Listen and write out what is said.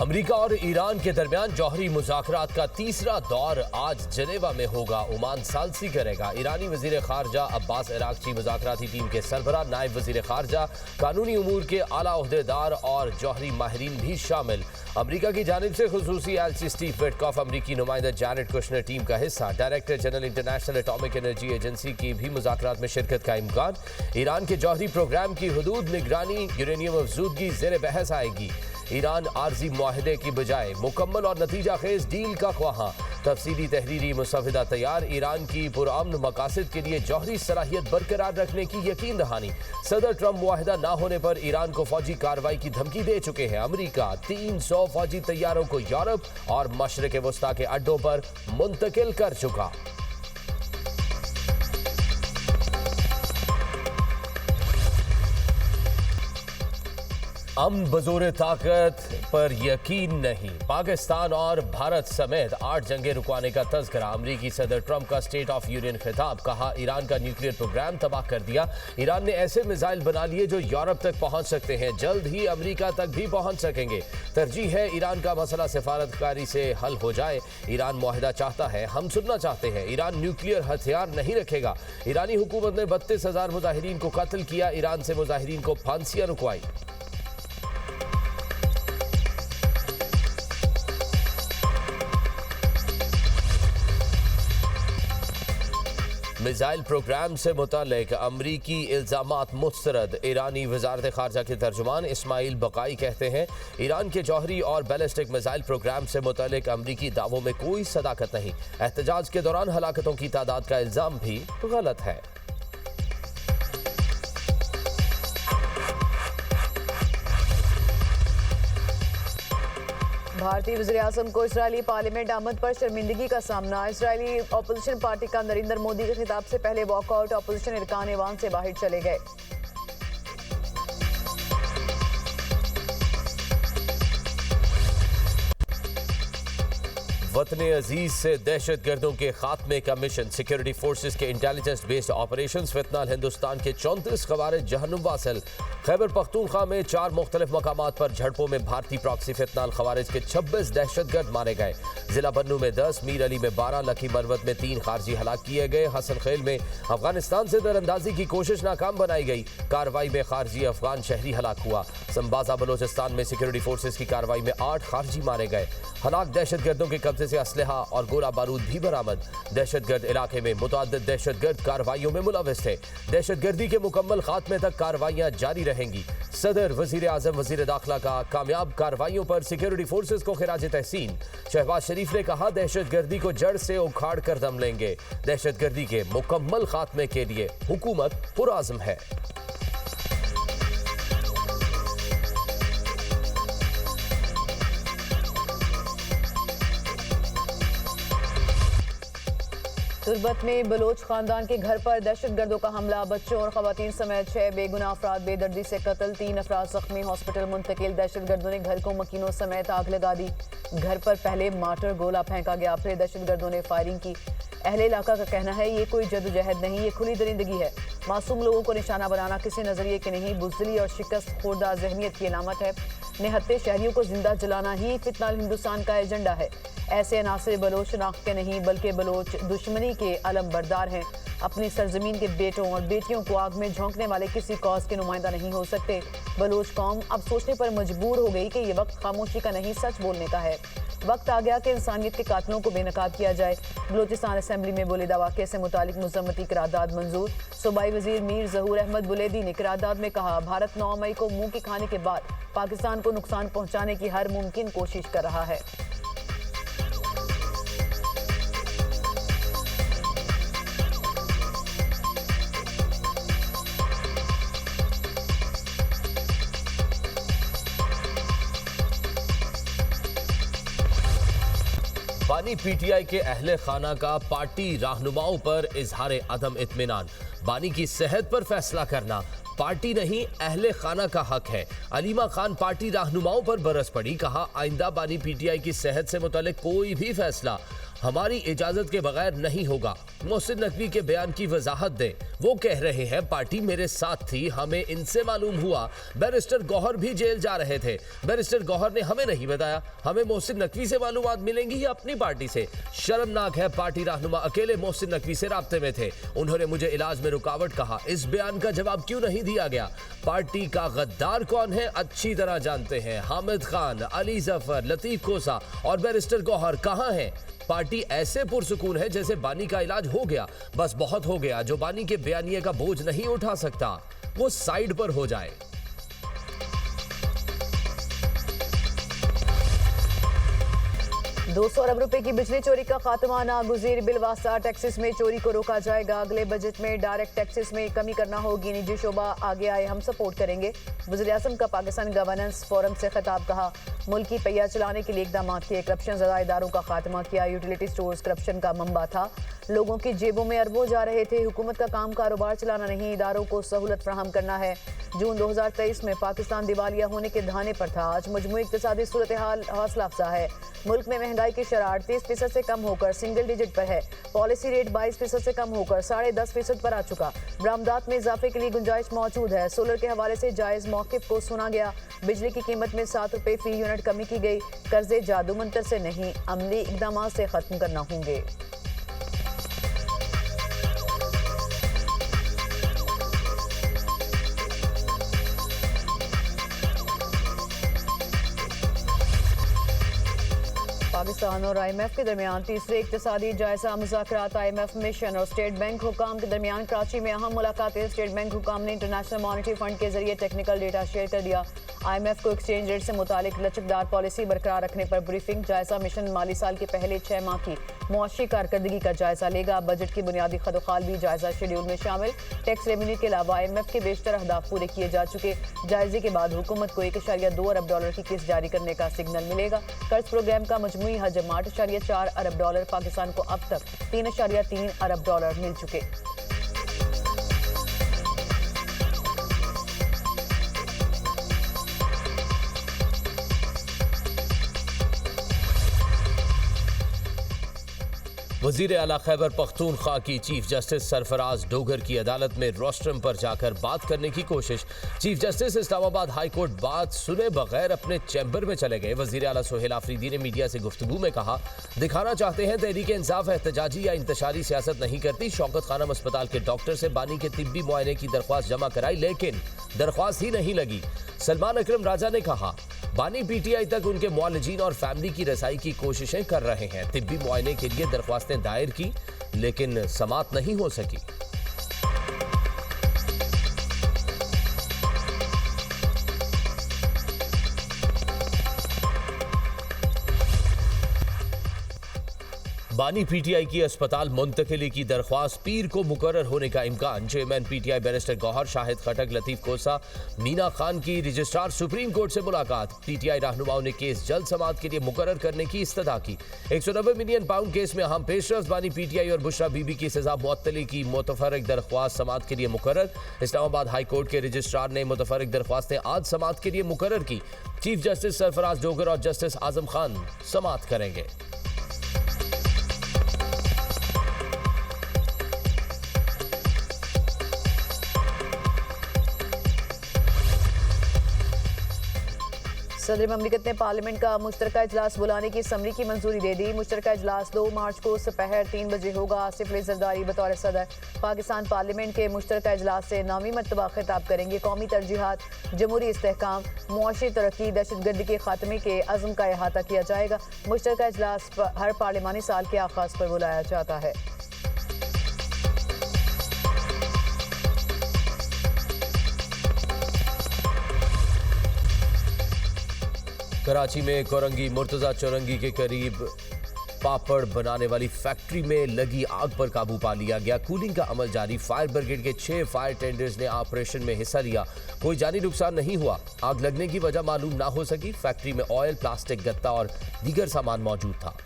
America और Iran के दरमियान जौहरी मुज़ाकरात का तीसरा दौर आज जनेवा में होगा। ओमान सालसी करेगा। ईरानी वज़ीर ख़ारजा अब्बास अराग़ची मुज़ाकराती टीम के सरबराह, नायब वज़ीर ख़ारजा, कानूनी उमूर के आला ओहदेदार और जौहरी माहिरीन भी शामिल। अमेरिका की जानिब से खुसूसी एलची स्टीव विटकॉफ, अमरीकी नुमाइंदा जैरेड कुशनर टीम का हिस्सा। Director general international atomic energy agency की भी मुज़ाकरात में शिरकत का इम्कान। ईरान के जौहरी प्रोग्राम की हदूद निगरानी, यूरेनियम अफजूदगी ज़ेर बहस आएगी। ईरान आर्जी मुआहदे की बजाय मुकम्मल और नतीजा खेज डील का ख्वाहां। तफसीली तहरीरी मुसविदा तैयार। ईरान की पुरअमन मकासद के लिए जौहरी सलाहियत बरकरार रखने की यकीन दहानी। सदर ट्रंप मुआहदा न होने पर ईरान को फौजी कार्रवाई की धमकी दे चुके हैं। अमेरिका 300 फौजी तैयारों को यूरोप और मशरिक वस्ता के अड्डों पर मुंतकिल कर चुका। अमन बज़ोर ताकत पर यकीन नहीं। पाकिस्तान और भारत समेत 8 जंगें रुकवाने का तज़किरा। अमरीकी सदर ट्रंप का स्टेट ऑफ यूनियन खिताब। कहा, ईरान का न्यूक्लियर प्रोग्राम तबाह कर दिया। ईरान ने ऐसे मिसाइल बना लिए जो यूरोप तक पहुंच सकते हैं, जल्द ही अमरीका तक भी पहुंच सकेंगे। तरजीह है ईरान का मसला सिफारतकारी से हल हो जाए। ईरान मुआहदा चाहता है, हम सुनना चाहते हैं। ईरान न्यूक्लियर हथियार नहीं रखेगा। ईरानी हुकूमत ने 32,000 मुजाहिरीन को कत्ल किया। ईरान से मुजाहिरीन को फांसियां रुकवाई। मिसाइल प्रोग्राम से मुतालिक अमरीकी इल्जामात मुस्तरद। ईरानी वजारत खारजा के तर्जुमान इस्माइल बकाई कहते हैं, ईरान के जौहरी और बैलिस्टिक मिसाइल प्रोग्राम से मुतालिक अमरीकी दावों में कोई सदाकत नहीं। एहतजाज के दौरान हलाकतों की तादाद का इल्जाम भी गलत है। भारतीय वज़ीर-ए-आज़म को इजरायली पार्लियामेंट आमद पर शर्मिंदगी का सामना। इजरायली अपोजिशन पार्टी का नरेंद्र मोदी के खिताब से पहले वॉकआउट। अपोजिशन अरकान ऐवान से बाहर चले गए। वतन अजीज से दहशत गर्दों के खात्मे का मिशन। सिक्योरिटी फोर्सेस के इंटेलिजेंस बेस्ड ऑपरेशन। फितनाल हिंदुस्तान के 34 खवारिज जहन्नुम वासिल। खैबर पख्तूनख्वा में 4 मुख्तलिफ मकामात पर झड़पों में भारतीय प्रॉक्सी फितनाल खवारिज के 26 दहशतगर्द मारे गए। जिला बन्नू में 10, मीर अली में 12, लखी मरवत में 3 खारजी हलाक किए गए। हसन खेल में अफगानिस्तान से दरअंदाजी की कोशिश नाकाम बनाई गई। कार्रवाई में खारजी अफगान शहरी हलाक हुआ। संबाजा बलोचिस्तान में सिक्योरिटी फोर्सेस की कार्रवाई में 8 खारजी मारे गए। हलाक दहशतगर्दों के कब्जे से असलहा और गोला बारूद भी बरामद। दहशतगर्द इलाके में मुतअद्दिद दहशतगर्द कार्रवाइयों में मुलव्वस थे। दहशतगर्दी के मुकम्मल खात्मे तक कार्रवाइयां जारी रहेंगी। सदर, वजीर आजम, वजीर दाखिला का कामयाब कार्रवाइयों पर सिक्योरिटी फोर्सेस को खिराज तहसीन। शहबाज शरीफ ने कहा, दहशतगर्दी को जड़ से उखाड़ कर दम लेंगे। दहशतगर्दी के मुकम्मल खात्मे के लिए हुकूमत पुरआज़म है। तुर्बत में बलोच खानदान के घर पर दहशतगर्दों का हमला। बच्चों और खवातीन समेत 6 बेगुनाह अफराद बेदर्दी से कत्ल। 3 अफराद जख्मी, हॉस्पिटल मुंतकिल। दहशतगर्दों ने घर को मकीनों समेत आग लगा दी। घर पर पहले मार्टर गोला फेंका गया, फिर दहशतगर्दों ने फायरिंग की। अहले इलाका का कहना है, ये कोई जदोजहद नहीं, ये खुली दरिंदगी है। मासूम लोगों को निशाना बनाना किसी नजरिए के नहीं, बुज़दिली और शिकस्त खोरदा जहनियत की अलामत है। निहत्ते शहरियों को जिंदा जलाना ही फितनाल हिंदुस्तान का एजेंडा है। ऐसे अनासर बलोच शनाख्त के नहीं, बल्कि बलोच दुश्मनी के अलम बरदार हैं। अपनी सरजमीन के बेटों और बेटियों को आग में झोंकने वाले किसी कॉज के नुमाइंदा नहीं हो सकते। बलोच कौम अब सोचने पर मजबूर हो गई कि ये वक्त खामोशी का नहीं, सच बोलने का है। वक्त आ गया कि इंसानियत के कातलों को बेनकाब किया जाए। बलोचिस्तान असेंबली में बोलीदा वाक़े से मुतालिक मुज़म्मती करारदाद मंजूर। सूबाई वजीर मीर ज़हूर अहमद बुलेदी ने करारदाद में कहा, भारत 9 मई को मुंह की खाने के बाद पाकिस्तान को नुकसान पहुँचाने की हर मुमकिन कोशिश कर रहा है। बानी पीटीआई के अहले खाना का पार्टी रहनुमाओं पर इजहार अदम इत्मीनान। बानी की सेहत पर फैसला करना पार्टी नहीं अहले खाना का हक है। अलीमा खान पार्टी रहनुमाओं पर बरस पड़ी, कहा आइंदा बानी पीटीआई की सेहत से मुतालिक कोई भी फैसला हमारी इजाजत के बगैर नहीं होगा। मोहसिन नकवी के बयान की वजाहत दें। वो कह रहे हैं पार्टी मेरे साथ थी, हमें इनसे मालूम हुआ बैरिस्टर गौहर भी जेल जा रहे थे। बैरिस्टर गौहर ने हमें नहीं बताया, हमें मोहसिन नकवी से मालूमात मिलेंगी या अपनी पार्टी से। शर्मनाक है, पार्टी रहनुमा अकेले मोहसिन नकवी से राब्ते में थे, उन्होंने मुझे इलाज में रुकावट कहा। इस बयान का जवाब क्यों नहीं दिया गया? पार्टी का गद्दार कौन है अच्छी तरह जानते हैं। हामिद खान, अली जफर, लतीफ कोसा और बैरिस्टर गौहर कहां हैं? पार्टी ऐसे पुरसुकून है जैसे बानी का इलाज हो गया, बस बहुत हो गया। जो बानी के बयानिए का बोझ नहीं उठा सकता वो साइड पर हो जाए। 200 अरब रुपए की बिजली चोरी का खात्मा नागुज़ीर बिलवास्ता टैक्सेस में चोरी को रोका जाएगा। अगले बजट में डायरेक्ट टैक्सेस में कमी करना होगी। निजी शोबा आगे आए, हम सपोर्ट करेंगे। वज़ीर-ए-आज़म का पाकिस्तान गवर्नेंस फोरम से खिताब, कहा मुल्क की पहिया चलाने के लिए इकदाम किए। करप्शन ज़दा इदारों का खात्मा किया। यूटिलिटी स्टोर्स करप्शन का मंबा था, लोगों की जेबों में अरबों जा रहे थे। हुकूमत का काम कारोबार चलाना नहीं, इदारों को सहूलत फराहम करना है। जून 2023 में पाकिस्तान दिवालिया होने के धाने पर था। आज मजमूई इक़्तिसादी सूरत हाल हौसला अफजा है। मुल्क में महंगाई की शरह 38% से कम होकर सिंगल डिजिट पर है। पॉलिसी रेट 22% से कम होकर 10.5% पर आ चुका। बरामदात में इजाफे के लिए गुंजाइश मौजूद है। सोलर के हवाले से जायज़ मौक़िफ़ को सुना गया। बिजली की कीमत में 7 रुपये फी यूनिट कमी की गई। कर्जे जादू मंतर से नहीं, अमली इक़दाम से ख़त्म करना होंगे। पाकिस्तान और IMF के दरमियान तीसरे इक़्तिसादी जायजा मुज़ाकरात। IMF मिशन और स्टेट बैंक हुकाम के दरमियान कराची में अहम मुलाकातें। स्टेट बैंक हुकाम ने इंटरनेशनल मॉनेटरी फंड के जरिए टेक्निकल डेटा शेयर कर दिया। IMF को एक्सचेंज रेट से मुतालिक लचकदार पॉलिसी बरकरार रखने पर ब्रीफिंग। जायजा मिशन माली साल के पहले 6 माह की मुआशी कारकर्दगी का जायजा लेगा। बजट की बुनियादी खदोखाल भी जायजा शेड्यूल में शामिल। टैक्स रेवेन्यू के अलावा IMF के बेशतर अहदाफ पूरे किए जा चुके। जायजे के बाद हुकूमत को $1.2 अरब की किस्त जारी करने का सिग्नल मिलेगा। कर्ज प्रोग्राम का मजमूई हजम $8.4 अरब। पाकिस्तान को अब तक $3.3 अरब मिल चुके। वज़ीर आला खैबर पख्तूनख्वा की चीफ जस्टिस सरफराज डोगर की अदालत में रोस्ट्रम पर जाकर बात करने की कोशिश। Chief justice Islamabad high court बात सुने बगैर अपने चैम्बर में चले गए। वज़ीर आला सोहेल आफरीदी ने मीडिया से गुफ्तगू में कहा, दिखाना चाहते हैं तहरीक इंसाफ एहतजाजी या इंतशारी सियासत नहीं करती। शौकत खानम अस्पताल के डॉक्टर से बानी के तिब्बी मुआयने की दरख्वास्त जमा कराई, लेकिन दरख्वास्त ही नहीं लगी। सलमान अकरम राजा ने कहा, बानी PTI तक उनके मुआलिजीन और फैमिली की रसाई की कोशिशें कर रहे हैं। तिब्बी मुआयने के लिए दरख्वास्तें दायर की, लेकिन समात नहीं हो सकी। बानी PTI की अस्पताल मुंतकिली की दरख्वास्त पीर को मुकर्रर होने का इम्कान। Chairman PTI barrister Gohar, Shahid Khattak, Latif Khosa, Meena Khan की रजिस्ट्रार सुप्रीम कोर्ट से मुलाकात। PTI रहनुमाओं ने केस जल्द समाअत के लिए मुकर्रर करने की इस्तदा की। 190 मिलियन पाउंड केस में अहम पेशरफ्त। बानी PTI और बुशरा बीबी की सजा मुअत्तली की मुतफर्रिक दरख्वास्त समाअत के लिए मुकर्रर। इस्लामाबाद हाई कोर्ट के रजिस्ट्रार ने मुतफर्रिक दरख्वास्तें आज समाअत के लिए मुकर्रर की। चीफ जस्टिस सरफराज डोगर और जस्टिस आजम खान समाअत करेंगे। सदर ममलिकत ने पार्लियामेंट का मुश्तरका इजलास बुलाने की समरी की मंजूरी दे दी। मुश्तरका इजलास 2 मार्च को दोपहर 3 बजे होगा। आसिफ अली जरदारी बतौर सदर पाकिस्तान पार्लियामेंट के मुश्तरका इजलास से 9वीं मरतबा खिताब करेंगे। कौमी तरजीहात, जमहूरी इस्तेहकाम, मुआशी तरक्की, दहशतगर्दी के खात्मे के अज़्म का अहाता किया जाएगा। मुश्तरका इजलास हर पार्लिमानी साल के आगाज पर बुलाया जाता है। कराची में कोरंगी मुर्तजा चौरंगी के करीब पापड़ बनाने वाली फैक्ट्री में लगी आग पर काबू पा लिया गया। कूलिंग का अमल जारी। फायर ब्रिगेड के 6 फायर टेंडर्स ने ऑपरेशन में हिस्सा लिया। कोई जानी नुकसान नहीं हुआ। आग लगने की वजह मालूम ना हो सकी। फैक्ट्री में ऑयल, प्लास्टिक, गत्ता और दीगर सामान मौजूद था।